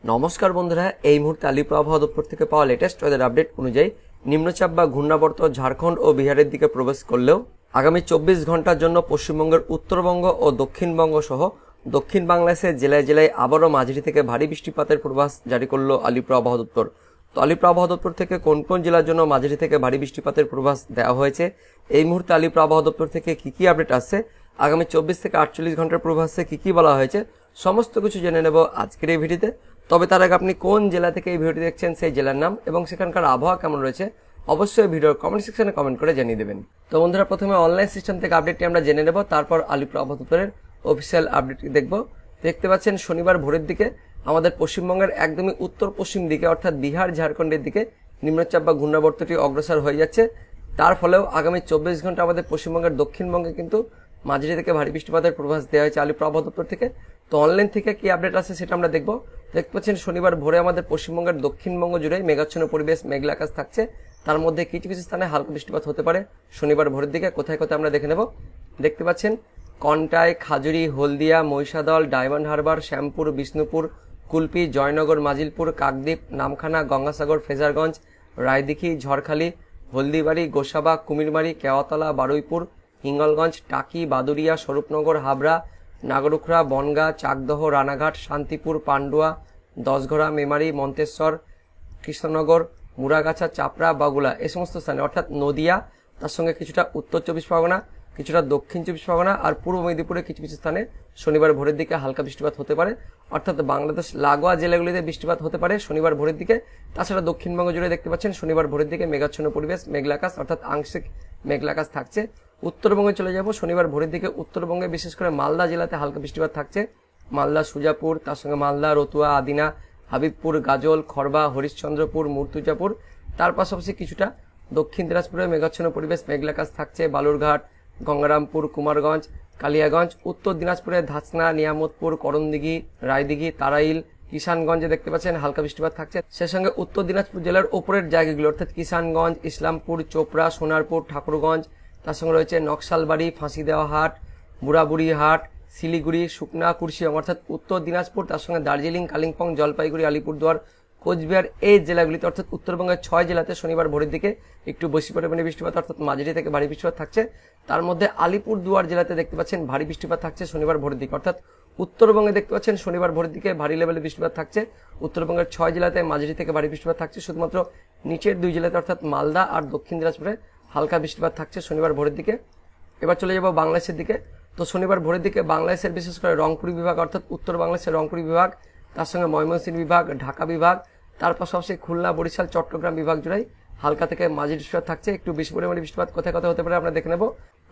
নমস্কার বন্ধুরা, এই মুহূর্তে আলিপুর আবহাওয়া দপ্তর থেকে পাওয়া লেটেস্ট ওয়েদার আপডেট অনুযায়ী নিম্নচাপ বা ঘূর্ণাবর্ত ঝাড়খণ্ড ও বিহারের দিকে প্রবেশ করলেও আগামী 24 ঘন্টার জন্য পশ্চিমবঙ্গের উত্তরবঙ্গ ও দক্ষিণবঙ্গ সহ দক্ষিণ বাংলাদেশের জেলায় জেলায় আবারও মাঝারি থেকে ভারী বৃষ্টিপাতের পূর্বাভাস জারি করলো আলিপুর আবহাওয়া দপ্তর। তো আলিপুর আবহাওয়া দপ্তর থেকে কোন কোন জেলার জন্য মাঝারি থেকে ভারী বৃষ্টিপাতের পূর্বাভাস দেওয়া হয়েছে, এই মুহূর্তে আলিপুর আবহাওয়া দপ্তর থেকে কি কি আপডেট আসছে, আগামী 24 থেকে 48 ঘন্টার পূর্বাভাসে কি কি বলা হয়েছে, সমস্ত কিছু জেনে নেব আজকের এই ভিডিওতে। তবে তার আগে আপনি কোন জেলা থেকে এই ভিডিওটি দেখছেন সেই জেলার নাম এবং সেখানকার আবহাওয়া কেমন রয়েছে অবশ্যই ভিডিওর কমেন্ট সেকশনে কমেন্ট করে জানিয়ে দেবেন। তো বন্ধুরা, প্রথমে অনলাইন সিস্টেম থেকে আপডেটটি আমরা জেনে নেব, তারপর আলিপুর আবহাওয়া দপ্তরের অফিসিয়াল আপডেটটি দেখব। দেখতে পাচ্ছেন শনিবার ভোরের দিকে আমাদের পশ্চিমবঙ্গের একদমই উত্তর পশ্চিম দিকে অর্থাৎ বিহার ঝাড়খণ্ডের দিকে নিম্নচাপ বা ঘূর্ণাবর্তটি অগ্রসর হয়ে যাচ্ছে। তার ফলেও আগামী 24 ঘন্টা আমাদের পশ্চিমবঙ্গের দক্ষিণবঙ্গে কিন্তু মাঝারি থেকে ভারী বৃষ্টিপাতের পূর্বাভাস দেওয়া হয়েছে আলিপুর আবহাওয়া দপ্তর থেকে। তো অনলাইন থেকে কি আপডেট আছে সেটা আমরা দেখব। দেখতে পাচ্ছেন শনিবার ভোরে আমাদের পশ্চিমবঙ্গের দক্ষিণবঙ্গ জুড়ে মেঘাচ্ছন্ন পরিবেশ, মেঘলা আকাশ থাকছে। তার মধ্যে কিছু কিছু স্থানে হালকা বৃষ্টিপাত হতে পারে শনিবার ভোরের দিকে। কোথায় কোথায় আমরা দেখে নেব। দেখতে পাচ্ছেন কন্টাই, খাজুরি, হলদিয়া, মহিষাদল, ডায়মন্ড হারবার, শ্যামপুর, বিষ্ণুপুর, কুলপি, জয়নগর, মাজিলপুর, কাকদ্বীপ, নামখানা, গঙ্গাসাগর, ফেজারগঞ্জ, রায়দিঘি, ঝড়খালি, হলদিবাড়ি, গোসাবা, কুমিরমারি, কেওয়াতলা, বারুইপুর, হিঙ্গলগঞ্জ, টাকি, বাদুরিয়া, স্বরূপনগর, হাবড়া, নাগরুখরা, বনগাঁ, চাকদহ, রানাঘাট, শান্তিপুর, পান্ডুয়া, দশঘরা, মেমারি, মন্তেশ্বর, কৃষ্ণনগর, মুরাগাছা, চাপড়া, বাগুলা এই সমস্ত স্থানে অর্থাৎ নদিয়া, তার সঙ্গে কিছুটা উত্তর 24 পরগনা, কিছুটা দক্ষিণ 24 পরগনা আর পূর্ব মেদিনীপুরে কিছু কিছু স্থানে শনিবার ভোরের দিকে হালকা বৃষ্টিপাত হতে পারে। অর্থাৎ বাংলাদেশ লাগোয়া জেলাগুলিতে বৃষ্টিপাত হতে পারে শনিবার ভোরের দিকে। তাছাড়া দক্ষিণবঙ্গ জুড়ে দেখতে পাচ্ছেন শনিবার ভোরের দিকে মেঘাচ্ছন্ন পরিবেশ, মেঘলা আকাশ অর্থাৎ আংশিক মেঘলা আকাশ থাকছে। উত্তরবঙ্গে চলে যাব, শনিবার ভোরের দিকে উত্তরবঙ্গে বিশেষ করে মালদা জেলাতে হালকা বৃষ্টিপাত থাকছে। মালদা, সুজাপুর, তার সঙ্গে মালদা, রতুয়া, আদিনা, হাবিবপুর, গাজল, খড়বা, হরিশ্চন্দ্রপুর, মুর্তুজাপুর। তার পাশাপাশি কিছুটা দক্ষিণ দিনাজপুরে মেঘাচ্ছন্ন পরিবেশ, মেঘলা আকাশ থাকছে। বালুরঘাট, গঙ্গারামপুর, কুমারগঞ্জ, কালিয়াগঞ্জ। উত্তর দিনাজপুরে ধাসনা, নিয়ামতপুর, করণদিঘি, রায়দিঘি, তারাইল, কিষানগঞ্জে দেখতে পাচ্ছেন হালকা বৃষ্টিপাত থাকছে। সে সঙ্গে উত্তর দিনাজপুর জেলার ওপরের জায়গাগুলো অর্থাৎ কিষানগঞ্জ, ইসলামপুর, চোপড়া, সোনারপুর, ঠাকুরগঞ্জ, তার সঙ্গে রয়েছে নকশালবাড়ি, ফাঁসিদেওয়া হাট, বুড়াবুড়ি হাট, শিলিগুড়ি, শুকনা, কুর্শিয়াং অর্থাৎ উত্তর দিনাজপুর, তার সঙ্গে দার্জিলিং, কালিম্পং, জলপাইগুড়ি, আলিপুরদুয়ার, কোচবিহার এই জেলাগুলিতে অর্থাৎ উত্তরবঙ্গের 6 জেলাতে শনিবার ভোরের দিকে একটু বেশি পরিমাণে বৃষ্টিপাত অর্থাৎ মাঝারি থেকে ভারী বৃষ্টিপাত থাকছে। তার মধ্যে আলিপুরদুয়ার জেলাতে দেখতে পাচ্ছেন ভারী বৃষ্টিপাত থাকছে শনিবার ভোরের দিকে। অর্থাৎ উত্তরবঙ্গে দেখতে পাচ্ছেন শনিবার ভোরের দিকে ভারী লেভেলে বৃষ্টিপাত থাকছে। উত্তরবঙ্গের 6 জেলাতে মাঝারি থেকে ভারী বৃষ্টিপাত থাকছে। শুধুমাত্র নিচের 2 জেলাতে অর্থাৎ মালদা আর দক্ষিণ দিনাজপুরে হালকা বৃষ্টিপাত থাকছে শনিবার ভোরের দিকে। এবার চলে যাব বাংলাদেশের দিকে। তো শনিবার ভোরের দিকে বাংলাদেশের বিশেষ করে রংপুর বিভাগ অর্থাৎ উত্তর বাংলাদেশের রংপুর বিভাগ, তার সঙ্গে ময়মনসিংহ বিভাগ, ঢাকা বিভাগ, তার পাশাপাশি খুলনা, বরিশাল, চট্টগ্রাম বিভাগ জুড়ে হালকা থেকে মাঝারি বৃষ্টিপাত থাকছে। একটু বেশি পরিমাণে বৃষ্টিপাত কোথায় কোথায় হতে পারে আমরা দেখে নেব।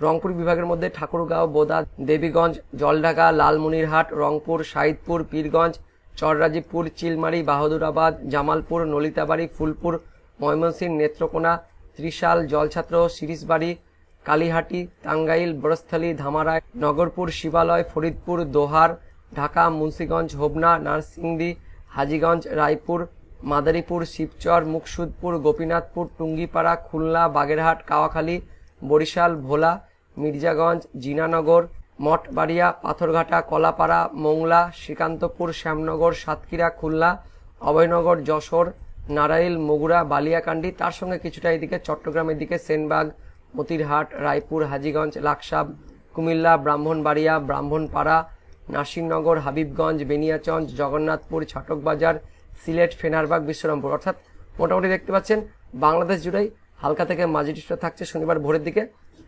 রংপুর বিভাগের মধ্যে ঠাকুরগাঁও, বোদা, দেবীগঞ্জ, জলঢাকা, লালমনিরহাট, রংপুর, সাইদপুর, পীরগঞ্জ, চররাজীবপুর, চিলমারি, বাহাদুরাবাদ, জামালপুর, নলিতাবাড়ি, ফুলপুর, ময়মনসিংহ, নেত্রকোনা, ত্রিশাল, জলছাত্র, শিরিশবাড়ি, কালীহাটি, টাঙ্গাইল, বরস্থলী, ধামারায়, নগরপুর, শিবালয়, ফরিদপুর, দোহার, ঢাকা, মুন্সিগঞ্জ, হোবনা, নারসিংদী, হাজীগঞ্জ, রায়পুর, মাদারীপুর, শিবচর, মুকসুদপুর, গোপীনাথপুর, টুঙ্গিপাড়া, খুলনা, বাগেরহাট, কাওয়াখালী, বরিশাল, ভোলা, মির্জাগঞ্জ, জিনানগর, মঠবাড়িয়া, পাথরঘাটা, কলাপাড়া, মোংলা, শ্রীকান্তপুর, শ্যামনগর, সাতক্ষীরা, খুলনা, অভয়নগর, যশোর, নারাইল, মগুরা, বালিয়াকান্দি, তার সঙ্গে কিছুটা এদিকে চট্টগ্রামের দিকে সেনবাগ, মতিরহাট, রায়পুর, হাজীগঞ্জ, লাকসাম, কুমিল্লা, ব্রাহ্মণবাড়িয়া, ব্রাহ্মণপাড়া, নাসিরনগর, হাবিবগঞ্জ, বেনিয়াচঞ্জ, জগন্নাথপুর, ছাটকবাজার, সিলেট, ফেনারবাগ, বিশ্বরামপুর। অর্থাৎ মোটামুটি দেখতে পাচ্ছেন বাংলাদেশ জুড়েই হালকা থেকে মাঝারি বৃষ্টিপাত থাকছে শনিবার ভোরের দিকে।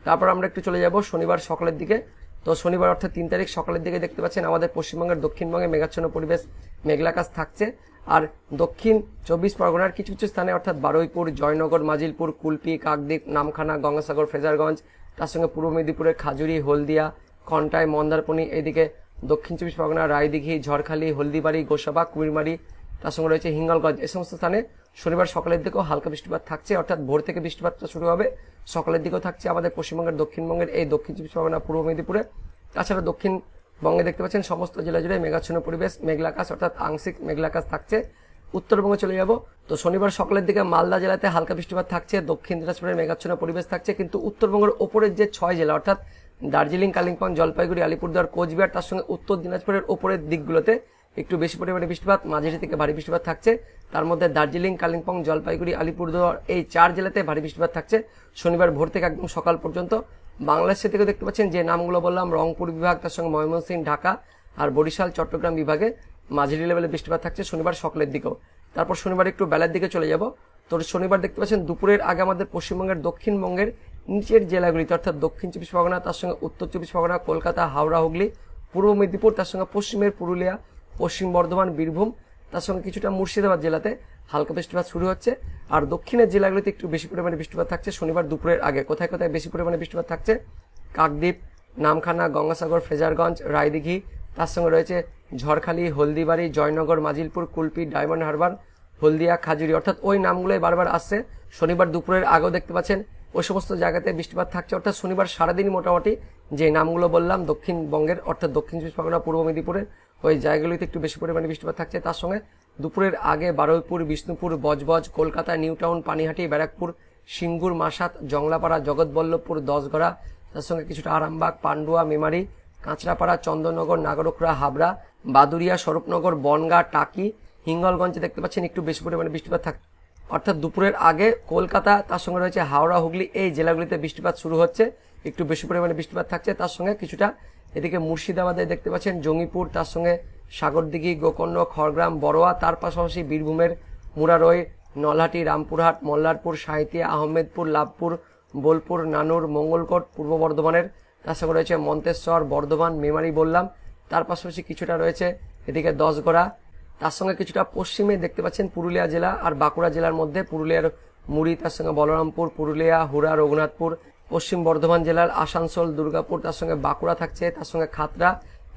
তারপর আমরা একটু চলে যাব শনিবার সকালের দিকে। তো শনিবার অর্থাৎ 3 তারিখ সকালের দিকে দেখতে পাচ্ছেন আমাদের পশ্চিমবঙ্গের দক্ষিণবঙ্গে মেঘাচ্ছন্ন পরিবেশ, মেঘলা আকাশ থাকছে। আর দক্ষিণ 24 পরগনার কিছু কিছু স্থানে অর্থাৎ বারুইপুর, জয়নগর, মাজিলপুর, কুলপি, কাকদ্বীপ, নামখানা, গঙ্গাসাগর, ফেজারগঞ্জ, তার সঙ্গে পূর্ব মেদিনীপুরের খাজুরি, হলদিয়া, কন্টাই, মন্দারপনি, এইদিকে দক্ষিণ 24 পরগনা, রায়দিঘি, ঝড়খালি, হলদিবাড়ি, গোসাবা, কুমিরমারি, তার সঙ্গে রয়েছে হিঙ্গলগঞ্জ এই সমস্ত স্থানে শনিবার সকালের দিকেও হালকা বৃষ্টিপাত থাকছে। অর্থাৎ ভোর থেকে বৃষ্টিপাতটা শুরু হবে, সকালের দিকেও থাকছে আমাদের পশ্চিমবঙ্গের দক্ষিণবঙ্গের এই দক্ষিণ 24 পরগনা, পূর্ব মেদিনীপুরে। তাছাড়া দক্ষিণবঙ্গে দেখতে পাচ্ছেন সমস্ত জেলা জুড়ে মেঘাচ্ছন্ন পরিবেশ, মেঘলা আকাশ অর্থাৎ আংশিক মেঘলা আকাশ থাকছে। উত্তরবঙ্গে চলে যাব। তো শনিবার সকালের দিকে মালদা জেলাতে হালকা বৃষ্টিপাত থাকছে, দক্ষিণ দিনাজপুরের মেঘাচ্ছন্ন পরিবেশ থাকছে। কিন্তু উত্তরবঙ্গের ওপরের যে 6 জেলা অর্থাৎ দার্জিলিং, কালিম্পং, জলপাইগুড়ি, আলিপুরদুয়ার, কোচবিহার, তার সঙ্গে উত্তর দিনাজপুরের ওপরের দিকগুলোতে একটু বেশি পরিমাণে বৃষ্টিপাত, মাঝারি থেকে ভারী বৃষ্টিপাত থাকছে। তার মধ্যে দার্জিলিং, কালিম্পং, জলপাইগুড়ি, আলিপুরদুয়ার এই 4 জেলাতে ভারী বৃষ্টিপাত থাকছে শনিবার ভোর থেকে একদম সকাল পর্যন্ত। বাংলাদেশ থেকে দেখতে পাচ্ছেন যে নামগুলো বললাম, রংপুর বিভাগ, তার সঙ্গে ময়মনসিংহ, ঢাকা আর বরিশাল, চট্টগ্রাম বিভাগে মাঝারি লেভেলের বৃষ্টিপাত থাকছে শনিবার সকালের দিকেও। তারপর শনিবার একটু বেলার দিকে চলে যাব। তো শনিবার দেখতে পাচ্ছেন দুপুরের আগে আমাদের পশ্চিমবঙ্গের দক্ষিণবঙ্গের নিচের জেলাগুলিতে অর্থাৎ দক্ষিণ 24 পরগনা, তার সঙ্গে উত্তর 24 পরগনা, কলকাতা, হাওড়া, হুগলি, পূর্ব মেদিনীপুর, তার সঙ্গে পশ্চিমের পুরুলিয়া, পশ্চিম বর্ধমান, বীরভূম, তার সঙ্গে কিছুটা মুর্শিদাবাদ জেলাতে হালকা বৃষ্টিপাত শুরু হচ্ছে। আর দক্ষিণের জেলাগুলিতে একটু বেশি পরিমাণে বৃষ্টিপাত থাকছে শনিবার দুপুরের আগে। কোথায় কোথায় বেশি পরিমাণে বৃষ্টিপাত থাকছে? কাকদ্বীপ, নামখানা, গঙ্গাসাগর, ফ্রেজারগঞ্জ, রায়দিঘি, তার সঙ্গে রয়েছে ঝড়খালি, হলদিবাড়ি, জয়নগর, মাজিলপুর, কুলপি, ডায়মন্ড হারবার, হলদিয়া, খাজুরি, অর্থাৎ ওই নামগুলোই বারবার আসছে। শনিবার দুপুরের আগেও দেখতে পাচ্ছেন ওই সমস্ত জায়গাতে বৃষ্টিপাত থাকছে। অর্থাৎ শনিবার সারাদিনই মোটামুটি যে নামগুলো বললাম দক্ষিণবঙ্গের অর্থাৎ দক্ষিণ 24 পরগনা, পূর্ব মেদিনীপুরের ওই জায়গাগুলিতে একটু বেশি পরিমাণে বৃষ্টিপাত থাকছে। তার সঙ্গে দুপুরের আগে বারুইপুর, বিষ্ণুপুর, বজবজ, কলকাতা, নিউ টাউন, পানিহাটি, ব্যারাকপুর, সিঙ্গুর, মাসাত, জংলাপাড়া, জগৎবল্লভপুর, দশগড়া, তার সঙ্গে কিছুটা আরামবাগ, পান্ডুয়া, মেমারি, কাঁচরাপাড়া, চন্দননগর, নাগরখোলা, হাবড়া, বাদুরিয়া, স্বরূপনগর, বনগা, টাকি, হিঙ্গলগঞ্জে দেখতে পাচ্ছেন একটু বেশি পরিমাণে বৃষ্টিপাত থাকছে। অর্থাৎ দুপুরের আগে কলকাতা, তার সঙ্গে রয়েছে হাওড়া, হুগলি এই জেলাগুলিতে বৃষ্টিপাত শুরু হচ্ছে, একটু বেশি পরিমাণে বৃষ্টিপাত থাকছে। তার সঙ্গে কিছুটা এদিকে মুর্শিদাবাদে দেখতে পাচ্ছেন জঙ্গিপুর, তার সঙ্গে সাগরদিঘি, গোকর্ণ, খড়গ্রাম, বড়োয়া, তার পাশাপাশি বীরভূমের মুরারই, নলহাটি, রামপুরহাট, মল্লারপুর, সাঁইথিয়া, আহমেদপুর, লাভপুর, বোলপুর, নানুর, মঙ্গলকোট, পূর্ব বর্ধমানের, তার সঙ্গে রয়েছে মন্তেশ্বর, বর্ধমান, মেমারি বললাম, তার পাশাপাশি কিছুটা রয়েছে এদিকে দশগড়া, তার সঙ্গে কিছুটা পশ্চিমে দেখতে পাচ্ছেন পুরুলিয়া জেলা আর বাঁকুড়া জেলার মধ্যে পুরুলিয়ার মুড়ি, তার সঙ্গে বলরামপুর, পুরুলিয়া, হুড়া, রঘুনাথপুর, পশ্চিম বর্ধমান জেলার আসানসোল, দুর্গাপুর, তার সঙ্গে বাঁকুড়া থাকছে, তার সঙ্গে খাতড়া,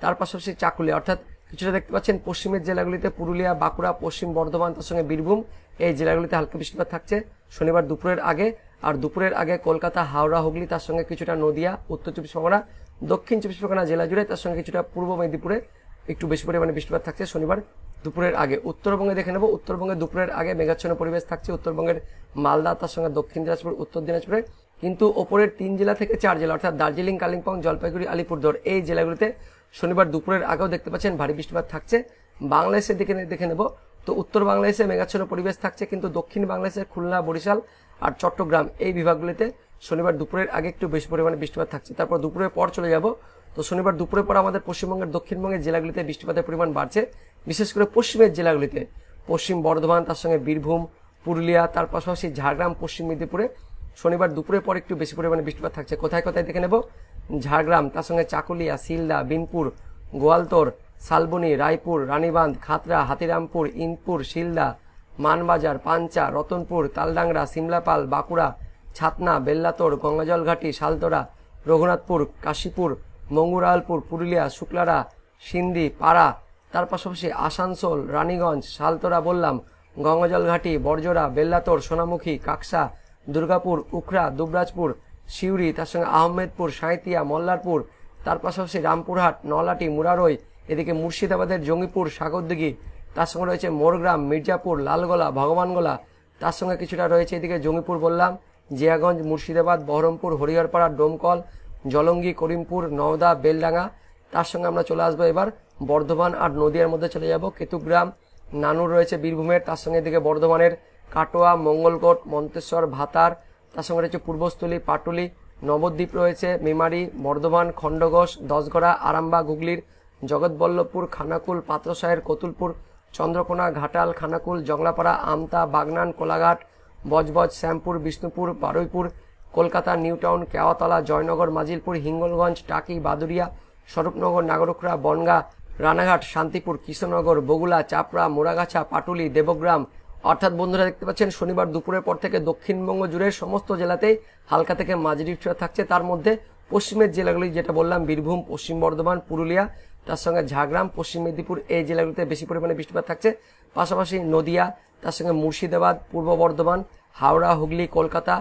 তার পাশাপাশি চাকুলিয়া, অর্থাৎ কিছুটা দেখতে পাচ্ছেন পশ্চিমের জেলাগুলিতে পুরুলিয়া, বাঁকুড়া, পশ্চিম বর্ধমান, তার সঙ্গে বীরভূম এই জেলাগুলিতে হালকা বৃষ্টিপাত থাকছে শনিবার দুপুরের আগে। আর দুপুরের আগে কলকাতা, হাওড়া, হুগলি, তার সঙ্গে কিছুটা নদিয়া, উত্তর 24 পরগনা, দক্ষিণ 24 পরগনা জেলা জুড়ে, তার সঙ্গে কিছুটা পূর্ব মেদিনীপুরে একটু বেশি পরিমাণে বৃষ্টিপাত থাকছে শনিবার দুপুরের আগে। উত্তরবঙ্গে দেখে নেব, উত্তরবঙ্গে দুপুরের আগে মেঘাচ্ছন্ন পরিবেশ থাকছে উত্তরবঙ্গের মালদা, তার সঙ্গে দক্ষিণ দিনাজপুর, উত্তর দিনাজপুরে, কিন্তু ওপরের 3 জেলা থেকে 4 জেলা অর্থাৎ দার্জিলিং, কালিম্পং, জলপাইগুড়ি, আলিপুরদুয়ার এই জেলাগুলিতে শনিবার দুপুরের আগেও দেখতে পাচ্ছেন ভারী বৃষ্টিপাত থাকছে। বাংলাদেশের দিকে দেখে নেব, তো উত্তর বাংলাদেশে মেঘাচ্ছন্ন পরিবেশ থাকছে, কিন্তু দক্ষিণ বাংলাদেশের খুলনা, বরিশাল আর চট্টগ্রাম এই বিভাগগুলিতে শনিবার দুপুরের আগে একটু বেশি পরিমাণে বৃষ্টিপাত থাকছে। তারপর দুপুরের পর চলে যাব, তো শনিবার দুপুরের পর আমাদের পশ্চিমবঙ্গের দক্ষিণবঙ্গের জেলাগুলিতে বৃষ্টিপাতের পরিমাণ বাড়ছে, বিশেষ করে পশ্চিমের জেলাগুলিতে পশ্চিম বর্ধমান, তার সঙ্গে বীরভূম, পুরুলিয়া, তার পাশাপাশি ঝাড়গ্রাম, পশ্চিম মেদিনীপুরে শনিবার দুপুরের পর একটু বেশি পরিমাণে বৃষ্টিপাত থাকছে। কোথায় কোথায় দেখে নেব, ঝাড়গ্রাম, তার সঙ্গে চাকুলিয়া, শিলদা, বিনপুর, গোয়ালতোড়, শালবনী, রায়পুর, রানীবাঁধ, খাতড়া, হাতিরামপুর, ইনপুর, শিলদা, মানবাজার, পাঞ্চা, রতনপুর, তালডাংরা, সিমলাপাল, বাঁকুড়া, ছাতনা, বেল্লাতোড়, গঙ্গাজলঘাটি, শালতোড়া, রঘুনাথপুর, কাশীপুর, মঙ্গুরালপুর, পুরুলিয়া, শুক্লারা, সিন্ধি, পাড়া, তার পাশাপাশি আসানসোল, রানীগঞ্জ, শালতোড়া বললাম, গঙ্গাজলঘাটি, বড়জোড়া, বেল্লাতোড়, সোনামুখী, কাকসা, দুর্গাপুর, উখড়া, দুবরাজপুর, সিউড়ি, তার সঙ্গে আহমেদপুর, সাঁইথিয়া, মল্লারপুর, তার পাশাপাশি রামপুরহাট, নলহাটি, মুরারই, এদিকে মুর্শিদাবাদের জঙ্গিপুর, সাগরদিঘি, তার সঙ্গে রয়েছে মোরগ্রাম, মির্জাপুর, লালগোলা, ভগবানগোলা, তার সঙ্গে কিছুটা রয়েছে এদিকে জঙ্গিপুর বললাম, জিয়াগঞ্জ, মুর্শিদাবাদ, বহরমপুর, হরিহরপাড়া, ডোমকল, জলঙ্গি, করিমপুর, নওদা, বেলডাঙ্গা, তার সঙ্গে আমরা চলে আসবো এবার বর্ধমান আর নদিয়ার মধ্যে চলে যাব, কেতুগ্রাম, নানুর রয়েছে বীরভূমের, তার সঙ্গে এদিকে বর্ধমানের কাটোয়া, মঙ্গলকোট, মন্তেশ্বর, ভাতার, তার সঙ্গে রয়েছে পূর্বস্থলী, পাটুলি, নবদ্বীপ রয়েছে, মেমারি, বর্ধমান, খণ্ডঘোষ, দশগড়া, আরামবাগ, হুগলির জগৎবল্লভপুর, খানাকুল, পাত্রসাহের, কতুলপুর, চন্দ্রকোনা, ঘাটাল, খানাকুল, জংলাপাড়া, আমতা, বাগনান, কোলাঘাট, বজবজ, শ্যামপুর, বিষ্ণুপুর, বারুইপুর, কলকাতা, নিউ টাউন, কেওয়াতলা, জয়নগর, মাজিলপুর, হিঙ্গলগঞ্জ, টাকি, বাদুরিয়া, স্বরূপনগর, নাগরখোলা, বনগা, রানাঘাট, শান্তিপুর, কৃষ্ণনগর, বগুলা, চাপড়া, মোড়াগাছা, পাটুলি, দেবগ্রাম, অর্থাৎ বন্ধুরা দেখতে পাচ্ছেন শনিবার দুপুরের পর থেকে দক্ষিণবঙ্গ জুড়ে সমস্ত জেলাতেই হালকা থেকে মাঝারি বৃষ্টিপাত থাকছে। তার মধ্যে পশ্চিমের জেলাগুলি যেটা বললাম বীরভূম, পশ্চিম বর্ধমান, পুরুলিয়া, তার সঙ্গে ঝাড়গ্রাম, পশ্চিম মেদিনীপুর এই জেলাগুলিতে বেশি পরিমাণে বৃষ্টিপাত থাকছে। পাশাপাশি নদিয়া, তার সঙ্গে মুর্শিদাবাদ, পূর্ব বর্ধমান, হাওড়া, হুগলি, কলকাতা,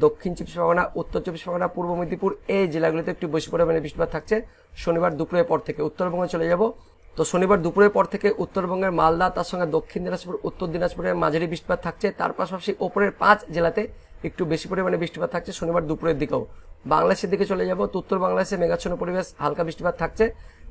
দক্ষিণ 24 পরগনা, উত্তর 24 পরগনা, পূর্ব মেদিনীপুর এই জেলাগুলিতে একটু বেশি পরিমাণে বৃষ্টিপাত থাকছে শনিবার দুপুরের পর থেকে। উত্তরবঙ্গে চলে যাব, তো শনিবার দুপুরের পর থেকে উত্তরবঙ্গের মালদা, তার সঙ্গে দক্ষিণ দিনাজপুর, উত্তর দিনাজপুরের মাঝারি বৃষ্টিপাত থাকছে। তার পাশাপাশি ওপরের 5 জেলাতে একটু বেশি পরিমাণে বৃষ্টিপাত থাকছে শনিবার দুপুরের দিকেও। বাংলাদেশের দিকে চলে যাব, তো উত্তর বাংলাদেশে মেঘাচ্ছন্ন পরিবেশ, হালকা বৃষ্টিপাত থাকছে।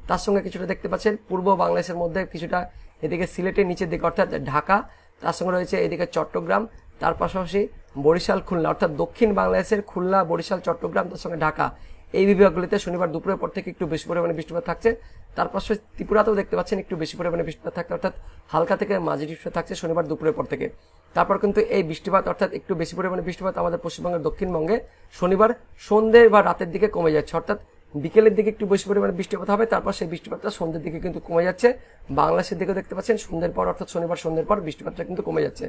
তার সঙ্গে কিছুটা দেখতে পাচ্ছেন পূর্ব বাংলাদেশের মধ্যে কিছুটা এদিকে সিলেটের নিচের দিকে অর্থাৎ ঢাকা, তার সঙ্গে রয়েছে এদিকে চট্টগ্রাম, তার পাশাপাশি বরিশাল খুলনা অর্থাৎ দক্ষিণ বাংলাদেশের খুলনা বরিশাল চট্টগ্রাম তার সঙ্গে ঢাকা এই বিভাগগুলিতে শনিবার দুপুরের পর থেকে একটু বেশি পরিমাণে বৃষ্টিপাত থাকছে। তার পাশাপাশি ত্রিপুরাতেও দেখতে পাচ্ছেন একটু বেশি পরিমাণে বৃষ্টিপাত থাকছে, অর্থাৎ হালকা থেকে মাঝারি বৃষ্টিপাত থাকছে শনিবার দুপুরের পর থেকে। তারপর কিন্তু এই বৃষ্টিপাত অর্থাৎ একটু বেশি পরিমাণে বৃষ্টিপাত আমাদের পশ্চিমবঙ্গের দক্ষিণবঙ্গে শনিবার সন্ধ্যে বা রাতের দিকে কমে যাচ্ছে, অর্থাৎ বিকেলের দিকে একটু বেশি পরিমাণে বৃষ্টিপাত হবে, তারপর সেই বৃষ্টিপাতটা সন্ধ্যের দিকে কিন্তু কমে যাচ্ছে। বাংলাদেশের দিকে দেখতে পাচ্ছেন সন্ধ্যের পর অর্থাৎ শনিবার সন্ধ্যের পর বৃষ্টিপাতটা কিন্তু কমে যাচ্ছে।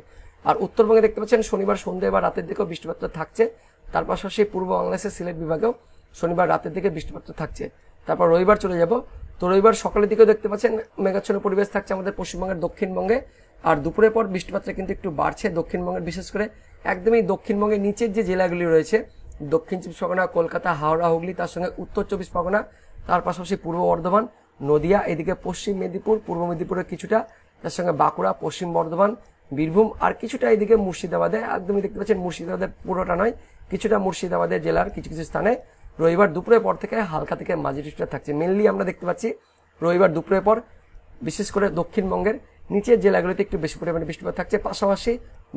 আর উত্তরবঙ্গে দেখতে পাচ্ছেন শনিবার সন্ধ্যে বা রাতের দিকেও বৃষ্টিপাতটা থাকছে। তার পাশাপাশি পূর্ব বাংলাদেশের সিলেট বিভাগেও শনিবার রাতের দিকে বৃষ্টিপাত থাকছে। তারপর রবিবার চলে যাব, তো রবিবার সকালের দিকেও দেখতে পাচ্ছেন মেঘাচ্ছন্ন পরিবেশ থাকছে আমাদের পশ্চিমবঙ্গের দক্ষিণবঙ্গে। আর দুপুরের পর বৃষ্টিপাতটা কিন্তু একটু বাড়ছে দক্ষিণবঙ্গের, বিশেষ করে একদমই দক্ষিণবঙ্গের নিচের যে জেলাগুলি রয়েছে দক্ষিণ চব্বিশ পরগনা, কলকাতা, হাওড়া, হুগলি, তার সঙ্গে উত্তর চব্বিশ পরগনা, তার পাশাপাশি পূর্ব বর্ধমান, নদিয়া, এদিকে পশ্চিম মেদিনীপুর, পূর্ব মেদিনীপুরের কিছুটা, তার সঙ্গে বাঁকুড়া, পশ্চিম বর্ধমান, বীরভূম, আর কিছুটা এদিকে মুর্শিদাবাদে, একদমই দেখতে পাচ্ছেন মুর্শিদাবাদের পুরোটা নয়, কিছুটা মুর্শিদাবাদের জেলার কিছু কিছু স্থানে রবিবার দুপুরের পর থেকে হালকা থেকে মাঝারি বৃষ্টিপাত থাকছে। মেনলি আমরা দেখতে পাচ্ছি রবিবার দুপুরের পর বিশেষ করে দক্ষিণবঙ্গের নিচের জেলাগুলিতে একটু বেশি পরিমাণে বৃষ্টিপাত থাকছে, পাশাপাশি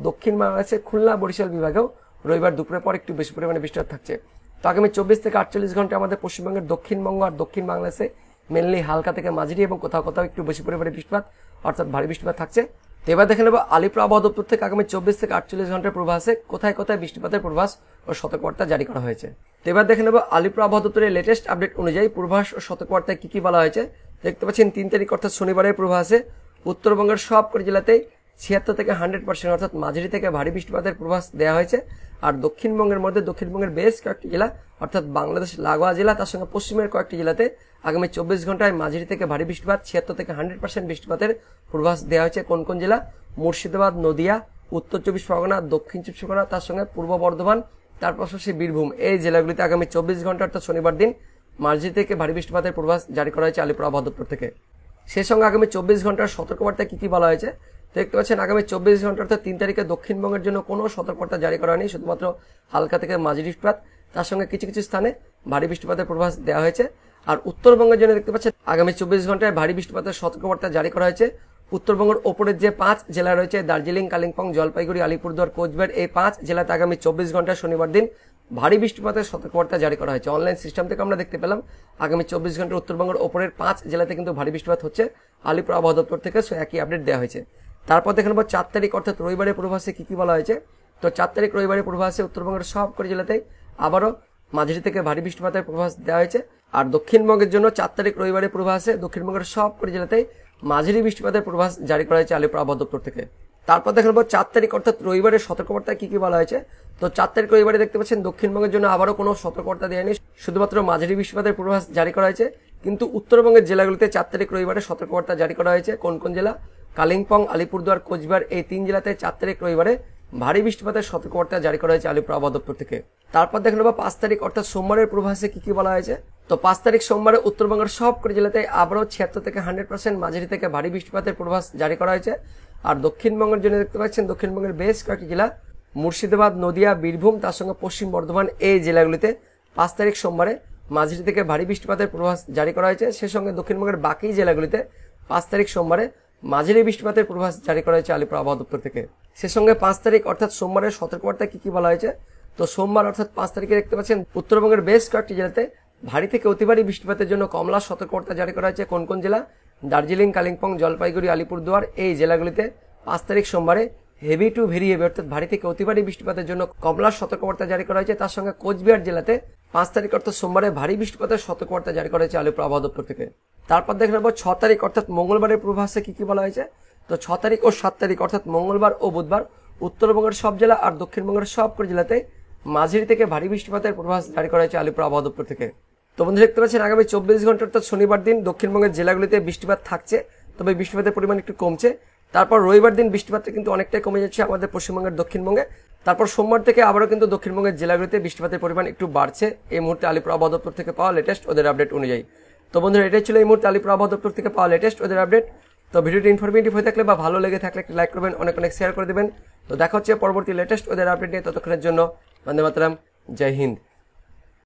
দক্ষিণ বাংলাদেশের খুলনা বরিশাল বিভাগেও রবিবার দুপুরের পর একটু বেশি পরিমাণে বৃষ্টিপাত থাকছে। তো আগামী 24 থেকে 48 ঘন্টা আমাদের পশ্চিমবঙ্গের দক্ষিণবঙ্গ আর দক্ষিণ বাংলাদেশে মেনলি হালকা থেকে মাঝারি এবং কোথাও কোথাও একটু বেশি পরিমাণে বৃষ্টিপাত অর্থাৎ ভারী বৃষ্টিপাত থাকছে। তো এবার দেখে নেব আলিপুর আবহাওয়া দপ্তর থেকে আগামী 24 থেকে 48 ঘন্টার পূর্বাভাসে কোথায় কোথায় বৃষ্টিপাতের পূর্বাভাস ও সতর্কবার্তা জারি করা হয়েছে। তো এবার দেখে নেব আলিপুর আবহাওয়া দপ্তরের লেটেস্ট আপডেট অনুযায়ী পূর্বাভাস ও সতর্কবার্তায় কি কি বলা হয়েছে। দেখতে পাচ্ছেন 3 তারিখ অর্থাৎ শনিবারের পূর্বাভাসে উত্তরবঙ্গের সবকটি জেলাতেই 76 থেকে 100% অর্থাৎ মাঝারি থেকে ভারী বৃষ্টিপাতের পূর্বাভাস দেওয়া হয়েছে। আর দক্ষিণবঙ্গের মধ্যে দক্ষিণবঙ্গের বেশ কয়েকটি জেলা অর্থাৎ বাংলাদেশ লাগোয়া জেলা তার সঙ্গে পশ্চিমের কয়েকটি জেলাতে আগামী 24 ঘন্টায় মাঝারি থেকে ভারী বৃষ্টিপাত 76 থেকে 100% বৃষ্টিপাতের পূর্বাভাস দেওয়া হয়েছে। কোন কোন জেলা? মুর্শিদাবাদ, নদিয়া, উত্তর চব্বিশ পরগনা, দক্ষিণ চব্বিশ পরগনা, তার সঙ্গে পূর্ব বর্ধমান, তার পাশাপাশি বীরভূম, এই জেলাগুলিতে আগামী 24 ঘন্টা অর্থাৎ শনিবার দিন মাঝারি থেকে ভারী বৃষ্টিপাতের পূর্বাভাস জারি করা হয়েছে আলিপুর আবহাওয়া দপ্তর থেকে। সেই সঙ্গে আগামী 24 ঘন্টার সতর্কবার্তায় কি কি বলা হয়েছে দেখতে পাচ্ছেন। আগামী 24 ঘন্টা অর্থাৎ 3 তারিখে দক্ষিণবঙ্গের জন্য কোনো সতর্কবার্তা জারি করা হয়নি, শুধুমাত্র হালকা থেকে মাঝারি বৃষ্টিপাত, তার সঙ্গে কিছু কিছু স্থানে ভারী বৃষ্টিপাতের পূর্বাভাস দেওয়া হয়েছে। আর উত্তরবঙ্গের জন্য দেখতে পাচ্ছেন আগামী 24 ঘন্টায় ভারী বৃষ্টিপাতের সতর্কবার্তা জারি করা হয়েছে। উত্তরবঙ্গের ওপরের যে 5 জেলা রয়েছে দার্জিলিং, কালিম্পং, জলপাইগুড়ি, আলিপুরদুয়ার, কোচবিহার, এই 5 জেলাতে আগামী 24 ঘন্টা শনিবার দিন ভারী বৃষ্টিপাতের সতর্কবার্তা জারি করা হয়েছে। অনলাইন সিস্টেম থেকে আমরা দেখতে পেলাম আগামী 24 ঘন্টা উত্তরবঙ্গের ওপরের 5 জেলাতে কিন্তু ভারী বৃষ্টিপাত হচ্ছে আলিপুর আবহাওয়া দপ্তর থেকে, সো একই আপডেট দেওয়া হয়েছে। তারপর দেখে নেব 4 তারিখ অর্থাৎ রবিবারের পূর্বাভাসে কি কি বলা হয়েছে। তো 4 তারিখ রবিবারের পূর্বাভাসে উত্তরবঙ্গের সবকটি জেলাতেই আবারও মাঝারি থেকে ভারী বৃষ্টিপাতের পূর্বাভাস দেওয়া হয়েছে। আর দক্ষিণবঙ্গের জন্য 4 তারিখ রবিবারের পূর্বাভাসে দক্ষিণবঙ্গের সবকটি জেলাতেই মাঝারি বৃষ্টিপাতের পূর্বাভাস জারি করা হয়েছে আলিপুর আবহাওয়া দপ্তর থেকে। তারপর দেখে নেব 4 তারিখ অর্থাৎ রবিবারের সতর্কবার্তায় কি কি বলা হয়েছে। তো 4 তারিখ রবিবারে দেখতে পাচ্ছেন দক্ষিণবঙ্গের জন্য আবারও কোনো সতর্কবার্তা দেওয়া নেই, শুধুমাত্র মাঝারি বৃষ্টিপাতের পূর্বাভাস জারি করা হয়েছে। কিন্তু উত্তরবঙ্গের জেলাগুলিতে 4 তারিখ রবিবারে সতর্কবার্তা জারি করা হয়েছে। কোন কোন জেলা? কালিম্পং, আলিপুরদুয়ার, কোচবিহার, এই 3 জেলাতে 4 তারিখ রবিবারে ভারী বৃষ্টিপাতের সতর্কবার্তা জারি করা হয়েছে আলিপুর আবহাওয়া দপ্তর থেকে। তারপর দেখে নেব 5 তারিখ অর্থাৎ সোমবারের পূর্বাভাসে কি কি বলা হয়েছে। তো 5 তারিখ সোমবারে উত্তরবঙ্গের সবকটি জেলাতে আবারও 76 থেকে 100% মাঝারি থেকে ভারী বৃষ্টিপাতের পূর্বাভাস জারি করা হয়েছে। আর দক্ষিণবঙ্গের জন্য দেখতে পাচ্ছেন দক্ষিণবঙ্গের বেশ কয়েকটি জেলা মুর্শিদাবাদ, নদিয়া, বীরভূম, তার সঙ্গে পশ্চিম বর্ধমান, এই জেলাগুলিতে 5 তারিখ সোমবারে মাঝারি থেকে ভারী বৃষ্টিপাতের পূর্বাভাস জারি করা হয়েছে। সেই সঙ্গে দক্ষিণবঙ্গের বাকি জেলাগুলিতে 5 তারিখ সোমবারে মাঝারি বৃষ্টিপাতের পূর্বাভাস জারি করা হয়েছে আলিপুর আবহাওয়া দপ্তর থেকে। সে সঙ্গে 5 তারিখ অর্থাৎ সোমবারের সতর্কবার্তায় কি কি বলা হয়েছে। তো সোমবার অর্থাৎ 5 তারিখে দেখতে পাচ্ছেন উত্তরবঙ্গের বেশ কয়েকটি জেলাতে ভারী থেকে অতি ভারী বৃষ্টিপাতের জন্য কমলা সতর্কবার্তা জারি করা হয়েছে। কোন কোন জেলা? দার্জিলিং, কালিম্পং, জলপাইগুড়ি, আলিপুরদুয়ার, এই জেলাগুলিতে 5 তারিখ সোমবারে হেভি টু ভেরি হেভি অর্থাৎ ভারী থেকে অতি ভারী বৃষ্টিপাতের জন্য কমলা সতর্কবার্তা জারি করা হয়েছে। তার সঙ্গে কোচবিহার জেলাতে 5 তারিখ অর্থাৎ সোমবারে ভারী বৃষ্টিপাতের সতর্কবার্তা জারি করা হয়েছে আলিপুর আবহাওয়া দপ্তর থেকে। তারপর দেখে নেব 6 তারিখ অর্থাৎ মঙ্গলবারের পূর্বাভাসে কি কি বলা হয়েছে। তো 6 তারিখ ও 7 তারিখ অর্থাৎ মঙ্গলবার ও বুধবার উত্তরবঙ্গের সব জেলা আর দক্ষিণবঙ্গের সবকটি জেলাতে মাঝারি থেকে ভারী বৃষ্টিপাতের পূর্বাভাস জারি করা হয়েছে আলিপুর আবহাওয়া দপ্তর থেকে। তো বন্ধু দেখতে পাচ্ছেন আগামী 24 ঘন্টা অর্থাৎ শনিবার দিন দক্ষিণবঙ্গের জেলাগুলিতে বৃষ্টিপাত থাকছে, তবে বৃষ্টিপাতের পরিমাণ একটু কমছে। তারপর রবিবার দিন বৃষ্টিপাতটা কিন্তু অনেকটাই কমে যাচ্ছে আমাদের পশ্চিমবঙ্গের দক্ষিণবঙ্গে। তারপর সোমবার থেকে আবারও কিন্তু দক্ষিণবঙ্গের জেলাগুলিতে বৃষ্টিপাতের পরিমাণ একটু বাড়ছে এই মুহূর্তে আলিপুর আবহাওয়া দপ্তর থেকে পাওয়া লেটেস্ট ওদের আপডেট অনুযায়ী। তো বন্ধুরা এটাই ছিল এই মুহূর্তে আলিপুর আবহাওয়া দপ্তর থেকে পাওয়া লেটেস্ট ওদের আপডেট। তো ভিডিওটি ইনফরমেটিভ হয়ে থাকলে বা ভালো লেগে থাকলে একটা লাইক করবেন, অনেক অনেক শেয়ার করে দেবেন। তো দেখা হচ্ছে পরবর্তী লেটেস্ট ওদের আপডেট নিয়ে, ততক্ষণের জন্য বন্দে মাতরম, জয় হিন্দ।